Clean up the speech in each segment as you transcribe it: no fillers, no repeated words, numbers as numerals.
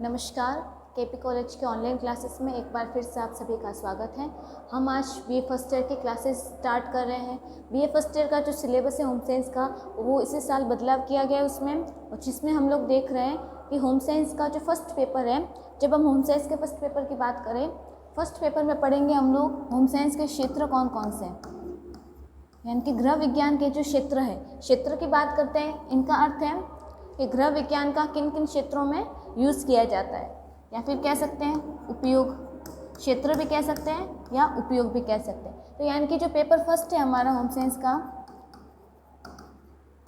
नमस्कार। KP college के online classes में एक बार फिर से आप सभी का स्वागत है। हम आज बीए फर्स्ट ईयर की क्लासेस स्टार्ट कर रहे हैं। बीए फर्स्ट ईयर का जो सिलेबस है होम साइंस का, वो इसी साल बदलाव किया गया है उसमें, और जिसमें हम लोग देख रहे हैं कि होम साइंस का जो फर्स्ट पेपर है, जब हम होम साइंस के फर्स्ट पेपर की बात करें, फर्स्ट पेपर में पढ़ेंगे हम लोग होम साइंस के क्षेत्र कौन कौन से हैं, यानी कि गृह विज्ञान के जो क्षेत्र है, क्षेत्र की बात करते हैं। इनका अर्थ है कि गृह विज्ञान का किन किन क्षेत्रों में यूज़ किया जाता है, या फिर कह सकते हैं उपयोग, क्षेत्र भी कह सकते हैं या उपयोग भी कह सकते हैं। तो यानी कि जो पेपर फर्स्ट है हमारा होम साइंस का,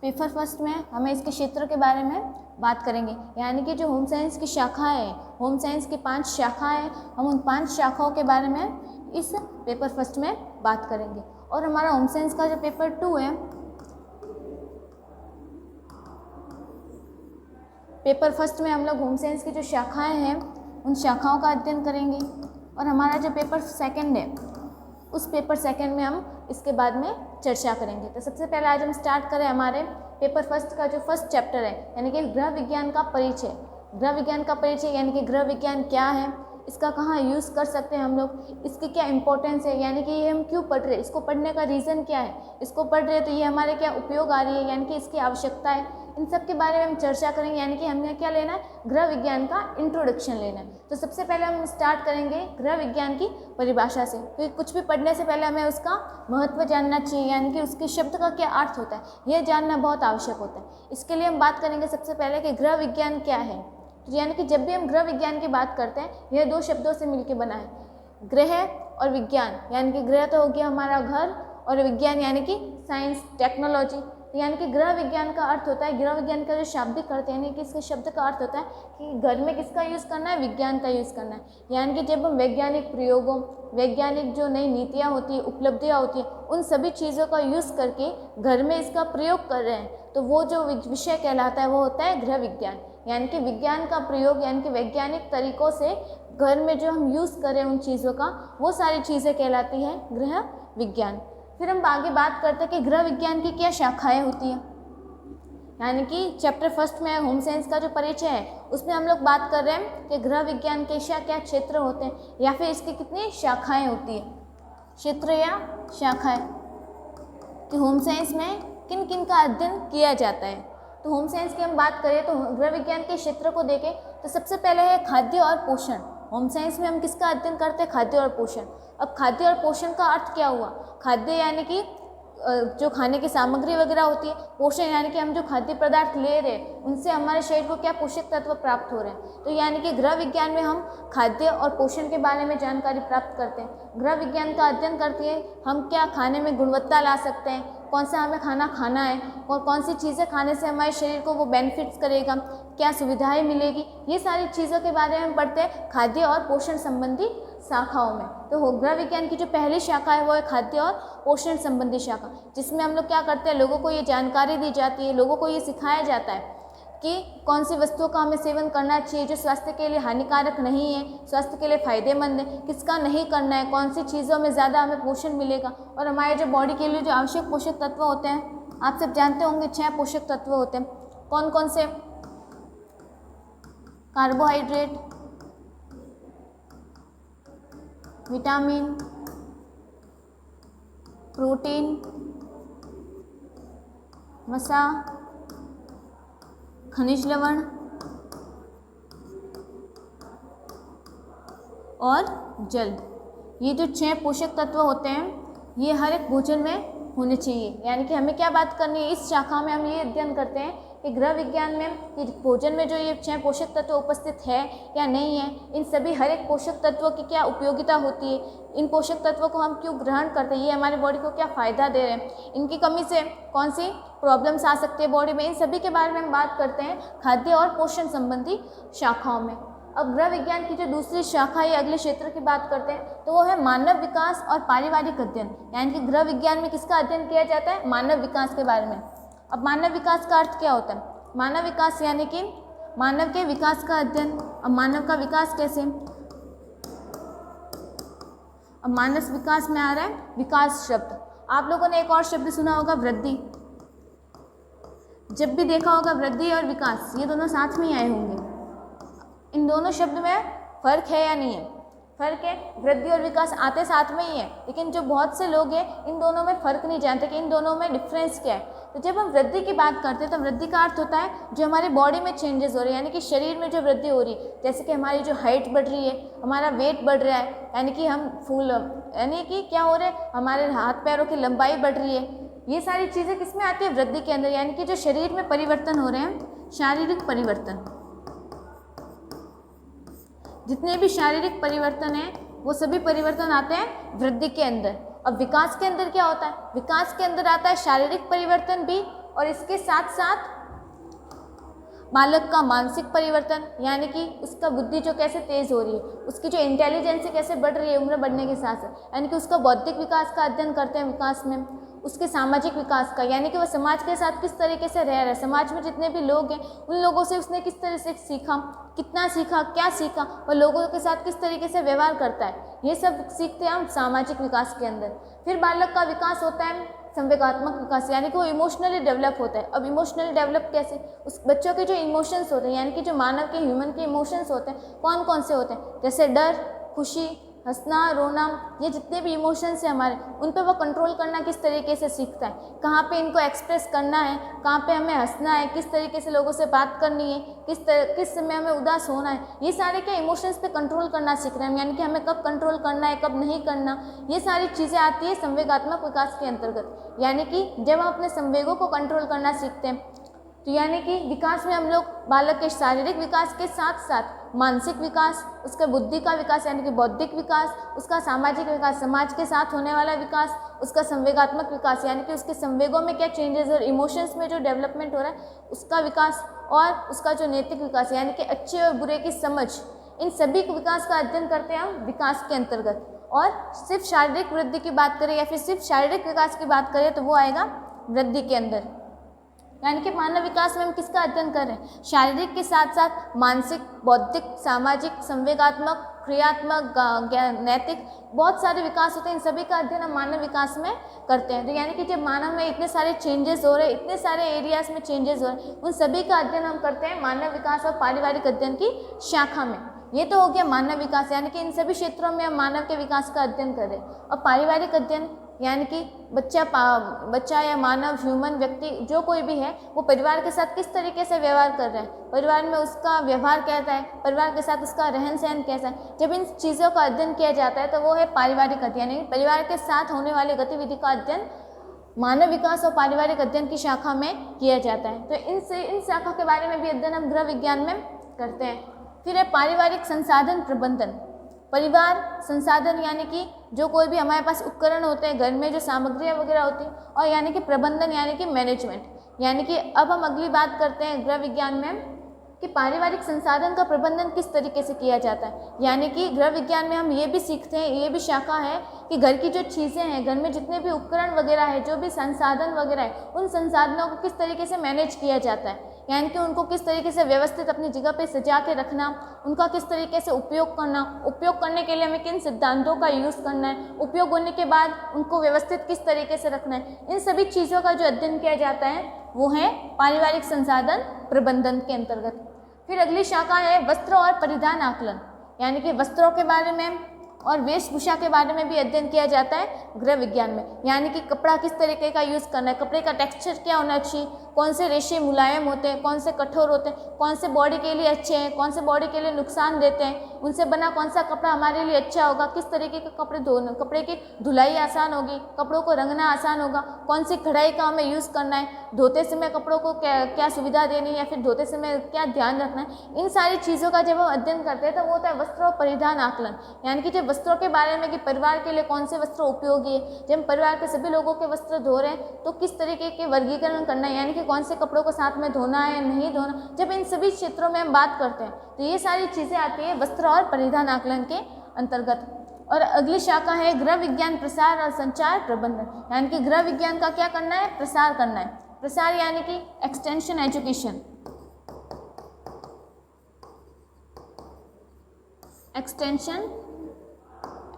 पेपर फर्स्ट में हमें इसके क्षेत्र के बारे में बात करेंगे। यानी कि जो होम साइंस की शाखाएं हैं, होम साइंस की 5 शाखाएं हैं, हम उन 5 शाखाओं के बारे में इस पेपर फर्स्ट में बात करेंगे। और हमारा होम साइंस का जो पेपर 2 है, पेपर फर्स्ट में हम लोग होम साइंस की जो शाखाएं हैं उन शाखाओं का अध्ययन करेंगे। और हमारा जो पेपर सेकंड है, उस पेपर सेकंड में हम इसके बाद में चर्चा करेंगे। तो सबसे पहले आज हम स्टार्ट करें हमारे पेपर फर्स्ट का जो फर्स्ट चैप्टर है, यानी कि गृह विज्ञान का परिचय। गृह विज्ञान का परिचय यानी कि गृह विज्ञान क्या है, इसका कहाँ यूज़ कर सकते हैं हम लोग, इसकी क्या इंपॉर्टेंस है, यानी कि ये हम क्यों पढ़ रहे हैं, इसको पढ़ने का रीज़न क्या है, इसको पढ़ रहे हैं तो ये हमारे क्या उपयोग आ रही है, यानी कि इसकी आवश्यकता है, इन सब के बारे में हम चर्चा करेंगे। यानी कि हमने क्या लेना है, गृह विज्ञान का इंट्रोडक्शन लेना है। तो सबसे पहले हम स्टार्ट करेंगे गृह विज्ञान की परिभाषा से, क्योंकि कुछ भी पढ़ने से पहले हमें उसका महत्व जानना चाहिए, यानी कि उसके शब्द का क्या अर्थ होता है, यह जानना बहुत आवश्यक होता है। इसके लिए हम बात करेंगे सबसे पहले कि गृह विज्ञान क्या है। तो यानी कि जब भी हम गृह विज्ञान की बात करते हैं, यह 2 शब्दों से मिलकर बना है, गृह और विज्ञान। यानी कि गृह तो हो गया हमारा घर, और विज्ञान यानी कि साइंस टेक्नोलॉजी। यानी कि गृह विज्ञान का अर्थ होता है, गृह विज्ञान का जो शाब्दिक अर्थ है, यानी कि इसके शब्द का अर्थ होता है कि घर में किसका यूज़ करना है, विज्ञान का यूज़ करना है। यानी कि जब हम वैज्ञानिक प्रयोगों, वैज्ञानिक जो नई नीतियाँ होती है, उपलब्धियाँ होती है, उन सभी चीज़ों का यूज़ करके घर में इसका प्रयोग कर रहे हैं, तो वो जो विषय कहलाता है वो होता है गृह विज्ञान। यानी कि विज्ञान का प्रयोग, यानी कि वैज्ञानिक तरीक़ों से घर में जो हम यूज़ करें उन चीज़ों का, वो सारी चीज़ें कहलाती हैं गृह विज्ञान। फिर हम आगे बात करते हैं कि गृह विज्ञान की क्या शाखाएं होती हैं। यानी कि चैप्टर फर्स्ट में होम साइंस का जो परिचय है, उसमें हम लोग बात कर रहे हैं कि गृह विज्ञान के क्या क्षेत्र होते हैं, या फिर इसकी कितनी शाखाएं होती हैं, क्षेत्र या शाखाएं, कि होम साइंस में किन किन का अध्ययन किया जाता है। तो होम साइंस की हम बात करें तो गृह विज्ञान के क्षेत्र को देखें तो सबसे पहले है खाद्य और पोषण। होम साइंस में हम किसका अध्ययन करते हैं, खाद्य और पोषण। अब खाद्य और पोषण का अर्थ क्या हुआ, खाद्य यानी कि जो खाने की सामग्री वगैरह होती है, पोषण यानी कि हम जो खाद्य पदार्थ ले रहे हैं उनसे हमारे शरीर को क्या पोषक तत्व प्राप्त हो रहे हैं। तो यानी कि गृह विज्ञान में हम खाद्य और पोषण के बारे में जानकारी प्राप्त करते हैं। गृह विज्ञान का अध्ययन करते हैं हम क्या खाने में गुणवत्ता ला सकते हैं, कौन सा हमें खाना खाना है, और कौन सी चीज़ें खाने से हमारे शरीर को वो बेनिफिट्स करेगा, क्या सुविधाएं मिलेगी, ये सारी चीज़ों के बारे में पढ़ते हैं खाद्य और पोषण संबंधी शाखाओं में। तो गृह विज्ञान की जो पहली शाखा है वो है खाद्य और पोषण संबंधी शाखा, जिसमें हम लोग क्या करते हैं, लोगों को ये जानकारी दी जाती है, लोगों को ये सिखाया जाता है कि कौन सी वस्तुओं का हमें सेवन करना चाहिए जो स्वास्थ्य के लिए हानिकारक नहीं है, स्वास्थ्य के लिए फायदेमंद है, किसका नहीं करना है, कौन सी चीज़ों में ज़्यादा हमें पोषण मिलेगा। और हमारे जो बॉडी के लिए जो आवश्यक पोषक तत्व होते हैं, आप सब जानते होंगे 6 पोषक तत्व होते हैं। कौन कौन से, कार्बोहाइड्रेट, विटामिन, प्रोटीन, वसा, खनिज लवण और जल। ये जो 6 पोषक तत्व होते हैं ये हर एक भोजन में होने चाहिए। यानी कि हमें क्या बात करनी है, इस शाखा में हम ये अध्ययन करते हैं कि गृह विज्ञान में कि भोजन में जो ये 6 पोषक तत्व उपस्थित है या नहीं है, इन सभी हर एक पोषक तत्वों की क्या उपयोगिता होती है, इन पोषक तत्वों को हम क्यों ग्रहण करते हैं, ये हमारे बॉडी को क्या फ़ायदा दे रहे हैं, इनकी कमी से कौन सी प्रॉब्लम्स आ सकती है बॉडी में, इन सभी के बारे में हम बात करते हैं खाद्य और पोषण संबंधी शाखाओं में। अब गृह विज्ञान की जो दूसरी शाखा या अगले क्षेत्र की बात करते हैं तो वो है मानव विकास और पारिवारिक अध्ययन। यानी कि गृह विज्ञान में किसका अध्ययन किया जाता है, मानव विकास के बारे में। अब मानव विकास का अर्थ क्या होता है, मानव विकास यानी कि मानव के विकास का अध्ययन। अब मानव का विकास कैसे, अब मानव विकास में आ रहा है विकास शब्द। आप लोगों ने एक और शब्द सुना होगा, वृद्धि। जब भी देखा होगा वृद्धि और विकास ये दोनों साथ में ही आए होंगे। इन दोनों शब्द में फ़र्क है या नहीं है? फ़र्क है। वृद्धि और विकास आते साथ में ही है, लेकिन जो बहुत से लोग हैं इन दोनों में फ़र्क नहीं जानते कि इन दोनों में डिफरेंस क्या है। तो जब हम वृद्धि की बात करते हैं तो वृद्धि का अर्थ होता है जो हमारे बॉडी में चेंजेस हो रहे हैं, यानी कि शरीर में जो वृद्धि हो रही है, जैसे कि हमारी जो हाइट बढ़ रही है, हमारा वेट बढ़ रहा है, यानी कि हम यानी कि क्या हो रहा है, हमारे हाथ पैरों की लंबाई बढ़ रही है। ये सारी चीज़ें किस में आती है? वृद्धि के अंदर, यानी कि जो शरीर में परिवर्तन हो रहे हैं, शारीरिक परिवर्तन। जितने भी शारीरिक परिवर्तन हैं वो सभी परिवर्तन आते हैं वृद्धि के अंदर। अब विकास के अंदर क्या होता है? विकास के अंदर आता है शारीरिक परिवर्तन भी, और इसके साथ साथ बालक का मानसिक परिवर्तन, यानी कि उसका बुद्धि जो कैसे तेज़ हो रही है, उसकी जो इंटेलिजेंस कैसे बढ़ रही है उम्र बढ़ने के साथ साथ, यानी कि उसका बौद्धिक विकास का अध्ययन करते हैं विकास में। उसके सामाजिक विकास का, यानी कि वो समाज के साथ किस तरीके से रह रहा है, समाज में जितने भी लोग हैं उन लोगों से उसने किस तरह से सीखा, कितना सीखा, क्या सीखा, और लोगों के साथ किस तरीके से व्यवहार करता है, ये सब सीखते हैं हम सामाजिक विकास के अंदर। फिर बालक का विकास होता है संवेगात्मक विकास, यानी कि वो इमोशनली डेवलप होता है। अब इमोशनली डेवलप कैसे? उस बच्चों के जो इमोशंस होते हैं, यानी कि जो मानव के ह्यूमन के इमोशंस होते हैं, कौन कौन से होते हैं, जैसे डर, खुशी, हंसना, रोना, ये जितने भी इमोशंस हैं हमारे, उन पे वो कंट्रोल करना किस तरीके से सीखता है, कहाँ पे इनको एक्सप्रेस करना है, कहाँ पे हमें हंसना है, किस तरीके से लोगों से बात करनी है, किस समय हमें उदास होना है, ये सारे क्या इमोशंस पे कंट्रोल करना सीख रहे हैं, यानी कि हमें कब कंट्रोल करना है, कब नहीं करना, ये सारी चीज़ें आती है संवेगात्मक विकास के अंतर्गत। यानी कि जब हम अपने संवेगों को कंट्रोल करना सीखते हैं, तो यानी कि विकास में हम लोग बालक के शारीरिक विकास के साथ साथ मानसिक विकास, उसके बुद्धि का विकास यानी कि बौद्धिक विकास, उसका सामाजिक विकास, समाज के साथ होने वाला विकास, उसका संवेगात्मक विकास यानी कि उसके संवेगों में क्या चेंजेस और इमोशंस में जो डेवलपमेंट हो रहा है उसका विकास, और उसका जो नैतिक विकास यानी कि अच्छे और बुरे की समझ, इन सभी विकास का अध्ययन करते हैं हम विकास के अंतर्गत। और सिर्फ शारीरिक वृद्धि की बात करें या फिर सिर्फ शारीरिक विकास की बात करें तो वो आएगा वृद्धि के अंदर। यानी कि मानव विकास में हम किसका अध्ययन कर रहे हैं? शारीरिक के साथ साथ मानसिक, बौद्धिक, सामाजिक, संवेगात्मक, क्रियात्मक, नैतिक, बहुत सारे विकास होते हैं, इन सभी का अध्ययन हम मानव विकास में करते हैं। तो यानी कि जब मानव में इतने सारे चेंजेस हो रहे हैं, इतने सारे एरियाज में चेंजेस हो रहे हैं, उन सभी का अध्ययन हम करते हैं मानव विकास और पारिवारिक अध्ययन की शाखा में। ये तो हो गया मानव विकास, यानी कि इन सभी क्षेत्रों में हम मानव के विकास का अध्ययन कर रहे हैं। और पारिवारिक अध्ययन यानी कि बच्चा या मानव, ह्यूमन, व्यक्ति जो कोई भी है वो परिवार के साथ किस तरीके से व्यवहार कर रहा है, परिवार में उसका व्यवहार कैसा है, परिवार के साथ उसका रहन सहन कैसा है। जब इन चीज़ों का अध्ययन किया जाता है तो वो है पारिवारिक अध्ययन, यानी परिवार के साथ होने वाली गतिविधि का अध्ययन मानव विकास और पारिवारिक अध्ययन की शाखा में किया जाता है। तो इन शाखा के बारे में भी अध्ययन हम गृह विज्ञान में करते हैं। फिर है पारिवारिक संसाधन प्रबंधन। परिवार संसाधन यानी कि जो कोई भी हमारे पास उपकरण होते हैं, घर में जो सामग्रियाँ वगैरह होती हैं, और यानी कि प्रबंधन यानी कि मैनेजमेंट। यानी कि अब हम अगली बात करते हैं गृह विज्ञान में कि पारिवारिक संसाधन का प्रबंधन किस तरीके से किया जाता है। यानी कि गृह विज्ञान में हम ये भी सीखते हैं, ये भी शाखा है कि घर की जो चीज़ें हैं, घर में जितने भी उपकरण वगैरह है, जो भी संसाधन वगैरह है, उन संसाधनों को किस तरीके से मैनेज किया जाता है, यानी कि उनको किस तरीके से व्यवस्थित अपनी जगह पे सजा के रखना, उनका किस तरीके से उपयोग करना, उपयोग करने के लिए हमें किन सिद्धांतों का यूज़ करना है, उपयोग होने के बाद उनको व्यवस्थित किस तरीके से रखना है, इन सभी चीज़ों का जो अध्ययन किया जाता है वो है पारिवारिक संसाधन प्रबंधन के अंतर्गत। फिर अगली शाखा है वस्त्र और परिधान आकलन, यानी कि वस्त्रों के बारे में और वेशभूषा के बारे में भी अध्ययन किया जाता है गृह विज्ञान में। यानी कि कपड़ा किस तरीके का यूज़ करना है, कपड़े का टेक्सचर क्या होना चाहिए, कौन से रेशे मुलायम होते हैं, कौन से कठोर होते हैं, कौन से बॉडी के लिए अच्छे हैं, कौन से बॉडी के लिए नुकसान देते हैं, उनसे बना कौन सा कपड़ा हमारे लिए अच्छा होगा, किस तरीके के कपड़े धोना, कपड़े की धुलाई आसान होगी, कपड़ों को रंगना आसान होगा, कौन सी कढ़ाई का हमें यूज़ करना है, धोते समय कपड़ों को क्या सुविधा देनी है या फिर धोते समय क्या ध्यान रखना है। इन सारी चीज़ों का जब हम अध्ययन करते हैं तो वो होता है वस्त्र और परिधान आकलन। यानी कि जब वस्त्रों के बारे में कि परिवार के लिए कौन से वस्त्र उपयोगी है, जब हम परिवार के सभी लोगों के वस्त्र धो रहे हैं तो किस तरीके के वर्गीकरण करना है, यानी कि कौन से कपड़ों को साथ में धोना है या नहीं धोना। जब इन सभी क्षेत्रों में हम बात करते हैं तो ये सारी चीज़ें आती है वस्त्र और परिधान आकलन के अंतर्गत। और अगली शाखा है गृह विज्ञान प्रसार और संचार प्रबंधन। यानी कि गृह विज्ञान का क्या करना है, प्रसार करना है। प्रसार यानी कि एक्सटेंशन एजुकेशन, एक्सटेंशन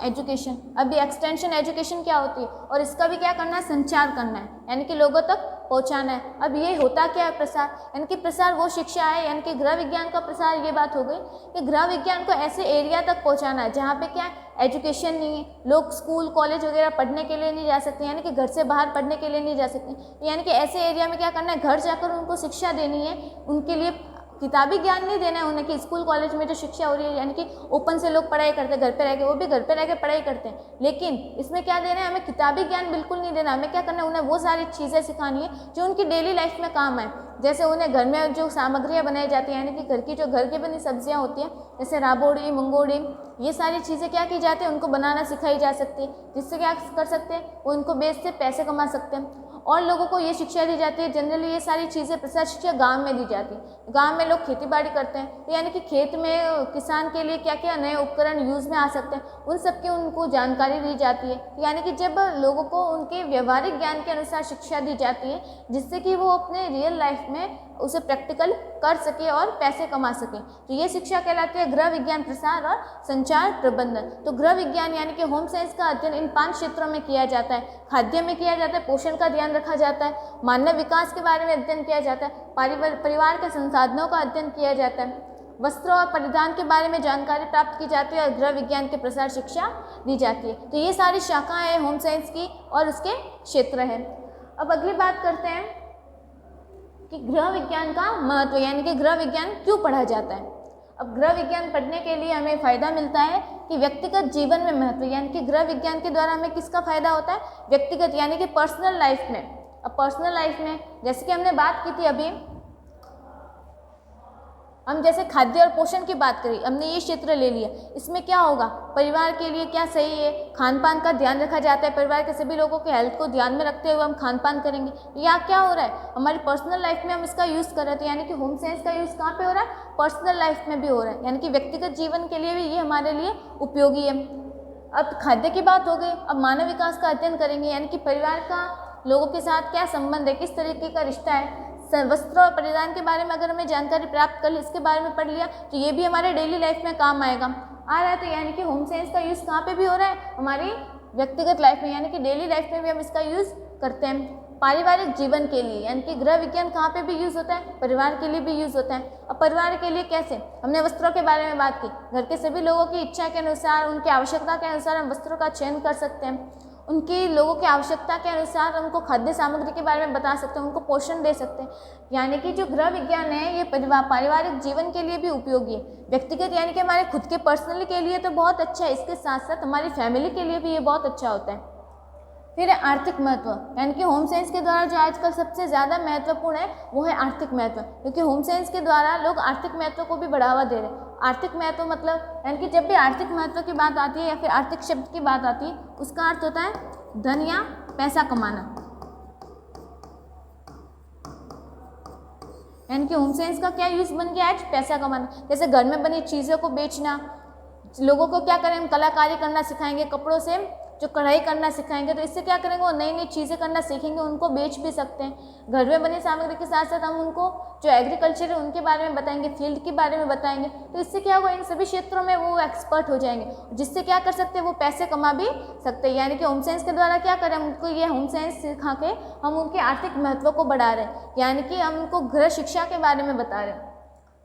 एजुकेशन। अभी एक्सटेंशन एजुकेशन क्या होती है, और इसका भी क्या करना है, संचार करना है, यानी कि लोगों तक पहुंचाना है। अब ये होता क्या है, प्रसार, यानी कि प्रसार वो शिक्षा है, यानी कि गृह विज्ञान का प्रसार, ये बात हो गई कि गृह विज्ञान को ऐसे एरिया तक पहुंचाना है जहाँ पे क्या है, एजुकेशन नहीं है, लोग स्कूल कॉलेज वगैरह पढ़ने के लिए नहीं जा सकते, यानी कि घर से बाहर पढ़ने के लिए नहीं जा सकते, यानी कि ऐसे एरिया में क्या करना है, घर जाकर उनको शिक्षा देनी है, उनके लिए किताबी ज्ञान नहीं देना है उन्हें कि स्कूल कॉलेज में जो शिक्षा हो रही है, यानी कि ओपन से लोग पढ़ाई करते हैं घर पे रह के, वो भी घर पे रह के पढ़ाई करते हैं, लेकिन इसमें क्या देना है, हमें किताबी ज्ञान बिल्कुल नहीं देना, हमें क्या करना है, उन्हें वो सारी चीज़ें सिखानी है जो उनकी डेली लाइफ में काम आए। जैसे उन्हें घर में जो सामग्रियाँ बनाई जाती हैं, यानी कि घर की जो घर की बनी सब्जियाँ होती हैं, जैसे राबोड़ी, मंगोड़ी, ये सारी चीज़ें क्या की जाती है, उनको बनाना सिखाई जा सकती है, जिससे क्या कर सकते हैं, वो उनको बेच से पैसे कमा सकते हैं। और लोगों को ये शिक्षा दी जाती है, जनरली ये सारी चीज़ें प्रसार शिक्षा गांव में दी जाती है। गांव में लोग खेती बाड़ी करते हैं, तो यानी कि खेत में किसान के लिए क्या क्या नए उपकरण यूज़ में आ सकते हैं, उन सब की उनको जानकारी दी जाती है। यानी कि जब लोगों को उनके व्यवहारिक ज्ञान के अनुसार शिक्षा दी जाती है, जिससे कि वो अपने रियल लाइफ में उसे प्रैक्टिकल कर सके और पैसे कमा सके, तो ये शिक्षा कहलाती है गृह विज्ञान प्रसार और संचार प्रबंधन। तो गृह विज्ञान यानी कि होम साइंस का अध्ययन इन 5 क्षेत्रों में किया जाता है। खाद्य में किया जाता है, पोषण का ध्यान रखा जाता है, मानव विकास के बारे में अध्ययन किया जाता है, परिवार के संसाधनों का अध्ययन किया जाता है, वस्त्र और परिधान के बारे में जानकारी प्राप्त की जाती है, और गृह विज्ञान के प्रसार शिक्षा दी जाती है। तो ये सारी शाखाएं हैं होम साइंस की और उसके क्षेत्र हैं। अब अगली बात करते हैं कि गृह विज्ञान का महत्व, यानी कि गृह विज्ञान क्यों पढ़ा जाता है। अब गृह विज्ञान पढ़ने के लिए हमें फ़ायदा मिलता है कि व्यक्तिगत जीवन में महत्व, यानी कि गृह विज्ञान के द्वारा हमें किसका फ़ायदा होता है, व्यक्तिगत यानी कि पर्सनल लाइफ में। अब पर्सनल लाइफ में जैसे कि हमने बात की थी अभी, हम जैसे खाद्य और पोषण की बात करी, हमने ये क्षेत्र ले लिया, इसमें क्या होगा, परिवार के लिए क्या सही है, खान पान का ध्यान रखा जाता है, परिवार के सभी लोगों के हेल्थ को ध्यान में रखते हुए हम खान पान करेंगे। या क्या हो रहा है, हमारी पर्सनल लाइफ में हम इसका यूज़ कर रहे थे, यानी कि होम साइंस का यूज़ कहाँ पे हो रहा है, पर्सनल लाइफ में भी हो रहा है, यानी कि व्यक्तिगत जीवन के लिए भी ये हमारे लिए उपयोगी है। अब खाद्य की बात हो गई, अब मानव विकास का अध्ययन करेंगे, यानी कि परिवार का लोगों के साथ क्या संबंध है, किस तरीके का रिश्ता है, वस्त्र और परिधान के बारे में अगर हमें जानकारी प्राप्त कर ली, इसके बारे में पढ़ लिया, तो ये भी हमारे डेली लाइफ में काम आएगा आ रहा है। तो यानी कि होम साइंस का यूज़ कहाँ पे भी हो रहा है, हमारी व्यक्तिगत लाइफ में, यानी कि डेली लाइफ में भी हम इसका यूज़ करते हैं। पारिवारिक जीवन के लिए, यानी कि गृह विज्ञान कहाँ पे भी यूज़ होता है, परिवार के लिए भी यूज़ होता है। अब परिवार के लिए कैसे, हमने वस्त्रों के बारे में बात की, घर के सभी लोगों की इच्छा के अनुसार, उनकी आवश्यकता के अनुसार हम वस्त्रों का चयन कर सकते हैं, उनकी लोगों की आवश्यकता के अनुसार उनको खाद्य सामग्री के बारे में बता सकते हैं, उनको पोषण दे सकते हैं। यानी कि जो गृह विज्ञान है ये पारिवारिक जीवन के लिए भी उपयोगी है, व्यक्तिगत यानी कि हमारे खुद के पर्सनल के लिए तो बहुत अच्छा है, इसके साथ साथ हमारी फैमिली के लिए भी ये बहुत अच्छा होता है। फिर आर्थिक महत्व, यानी कि होम साइंस के द्वारा जो आजकल सबसे ज़्यादा महत्वपूर्ण है वो है आर्थिक महत्व, क्योंकि होम साइंस के द्वारा लोग आर्थिक महत्व को भी बढ़ावा दे रहे हैं। आर्थिक महत्व मतलब, यानी कि जब भी आर्थिक महत्व की बात आती है या फिर आर्थिक शब्द की बात आती है, उसका अर्थ होता है धन या पैसा कमाना, यानी कि होम साइंस का क्या यूज़ बन गया है, पैसा कमाना। जैसे घर में बनी चीज़ों को बेचना, लोगों को क्या करें, हम कलाकारी करना सिखाएंगे, कपड़ों से जो कढ़ाई करना सिखाएंगे, तो इससे क्या करेंगे, वो नई नई चीज़ें करना सीखेंगे, उनको बेच भी सकते हैं। घर में बनी सामग्री के साथ साथ हम उनको जो एग्रीकल्चर है उनके बारे में बताएंगे, फील्ड के बारे में बताएंगे, तो इससे क्या होगा, इन सभी क्षेत्रों में वो एक्सपर्ट हो जाएंगे, जिससे क्या कर सकते हैं, वो पैसे कमा भी सकते हैं। यानी कि होम साइंस के द्वारा क्या करें, उनको ये होम साइंस सिखा के हम उनके आर्थिक महत्व को बढ़ा रहे हैं, यानी कि हम उनको गृह शिक्षा के बारे में बता रहे हैं।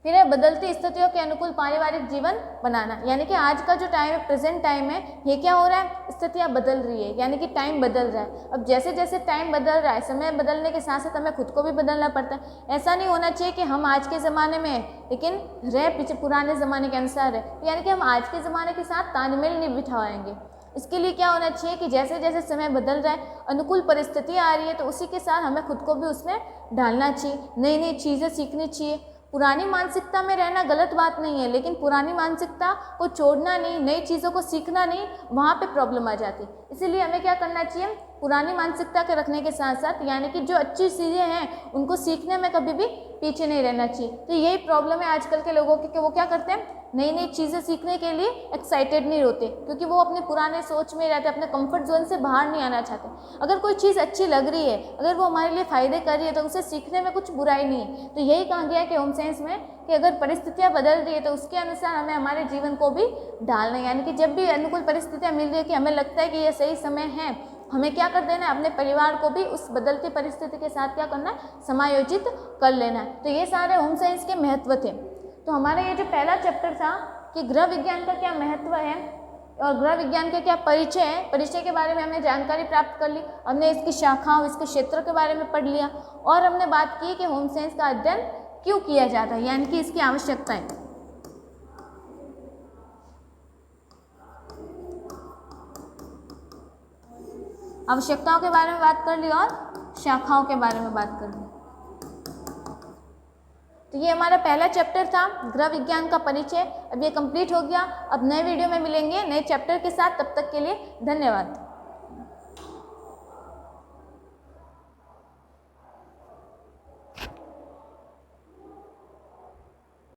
फिर है बदलती स्थितियों के अनुकूल पारिवारिक जीवन बनाना, यानी कि आज का जो टाइम है, प्रेजेंट टाइम है, ये क्या हो रहा है, स्थितियाँ बदल रही है, यानी कि टाइम बदल रहा है। अब जैसे जैसे टाइम बदल रहा है, समय बदलने के साथ साथ हमें खुद को भी बदलना पड़ता है। ऐसा नहीं होना चाहिए कि हम आज के ज़माने में हैं लेकिन रह पीछे पुराने ज़माने के अनुसार है, यानी कि हम आज के ज़माने के साथ तालमेल नहीं बिठाएंगे। इसके लिए क्या होना चाहिए कि जैसे जैसे समय बदल रहा है, अनुकूल परिस्थितियाँ आ रही है, तो उसी के साथ हमें खुद को भी उसमें ढालना चाहिए, नई नई चीज़ें सीखनी चाहिए। पुरानी मानसिकता में रहना गलत बात नहीं है, लेकिन पुरानी मानसिकता को छोड़ना नहीं, नई चीज़ों को सीखना नहीं, वहाँ पे प्रॉब्लम आ जाती है। इसीलिए हमें क्या करना चाहिए, पुरानी मानसिकता के रखने के साथ साथ यानी कि जो अच्छी चीज़ें हैं उनको सीखने में कभी भी पीछे नहीं रहना चाहिए। तो यही प्रॉब्लम है आजकल के लोगों की कि वो क्या करते हैं, नई नई चीज़ें सीखने के लिए एक्साइटेड नहीं होते, क्योंकि वो अपने पुराने सोच में रहते, अपने कंफर्ट जोन से बाहर नहीं आना चाहते। अगर कोई चीज़ अच्छी लग रही है, अगर वो हमारे लिए फ़ायदे कर रही है, तो उसे सीखने में कुछ बुराई नहीं है। तो यही कहा गया है कि होम साइंस में कि अगर परिस्थितियाँ बदल रही है तो उसके अनुसार हमें हमारे जीवन को भी ढालना है। यानी कि जब भी अनुकूल परिस्थितियाँ मिल रही है कि हमें लगता है कि ये सही समय है, हमें क्या कर देना है, अपने परिवार को भी उस बदलती परिस्थिति के साथ क्या करना है, समायोजित कर लेना है। तो ये सारे होम साइंस के महत्व थे। तो हमारा ये जो पहला चैप्टर था कि गृह विज्ञान का क्या महत्व है और गृह विज्ञान का क्या परिचय है, परिचय के बारे में हमने जानकारी प्राप्त कर ली, हमने इसकी शाखाओं, इसके क्षेत्र के बारे में पढ़ लिया और हमने बात की कि होम साइंस का अध्ययन क्यों किया जाता है, यानी कि इसकी आवश्यकता है। आवश्यकताओं के बारे में बात कर ली और शाखाओं के बारे में बात कर ली। तो ये हमारा पहला चैप्टर था गृह विज्ञान का परिचय। अब ये कंप्लीट हो गया। अब नए वीडियो में मिलेंगे नए चैप्टर के साथ, तब तक के लिए धन्यवाद।